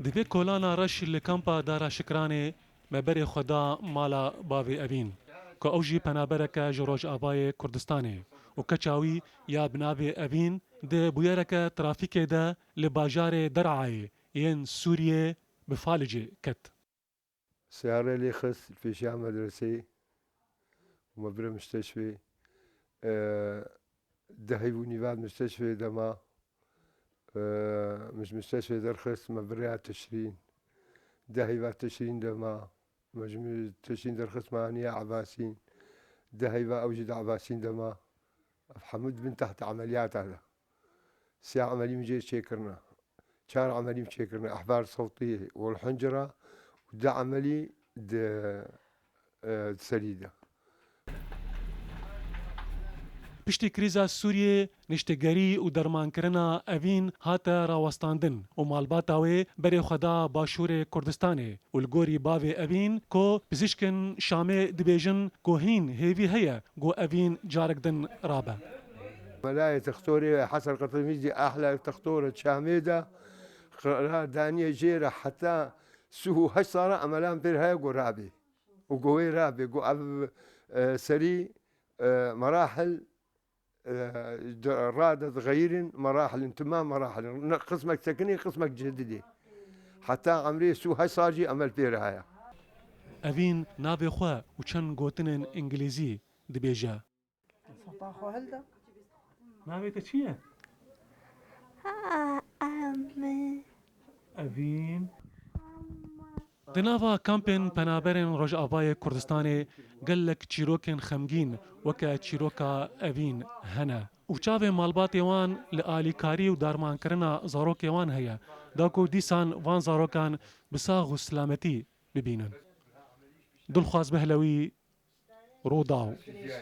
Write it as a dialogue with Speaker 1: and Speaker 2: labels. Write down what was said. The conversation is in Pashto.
Speaker 1: دوی کولانا رش لکامپا دارا شکرانه مبر خدا مالا باوی اوین که اوجی پنابرک جروج آبای کردستانه و کچاوی یا بناوی اوین ده بویرک ترافیک ده لباجار درعای ين سوريا بفالجة كت
Speaker 2: سيارة اللي خص في شام مدرسي ومبرة مستشفى دهيبوني بعد مستشفى دما مش مستشفى درخص مبريات تشرين دهيبات تشرين دما مجموع تشرين درخص مانية عباسين دهيبة أوجد عباسين دما حمد من تحت عمليات هذا ساعة عملية مجي شكرنا كان عملية شكرنا أحبار صوتية والحنجرة وده عملي سريدة
Speaker 1: پشتی کریزا سوریه نشتگری و درمان کرنا اوین هاتا راوستاندن و مالباتاوی بری خدا باشور کردستانه و الگوری باوی اوین کو پزشکن شامه دبیجن کو هین هیوی هیا گو اوین جارکدن رابه
Speaker 2: ملاية تختوري حسن قطميزي أحلى تختورة شاميدة دانية جيرة حتى سهو هش صار أملان بيرها جو رابي وقوي رابي جو سري مراحل رادة غير مراحل انتمام مراحل قسمك سكني قسمك جددي حتى عمري سو هاي صاجي أمل بيرها
Speaker 1: اوین ناوی خوا و چند گوتنن انگلیزی دبیجه ناوی تا چیه؟ اوین دناوا کامپن پنابرن روج آبای کردستان گلک چیروکن خمگین وکا چیروکا اوین هنه و چاوه مالبات وان لآلیکاری و دارمان کرنا زاروک وان هیا داکو دیسان وان زاروکان بساغ و سلامتی ببینن دلخواز بهلوی روداو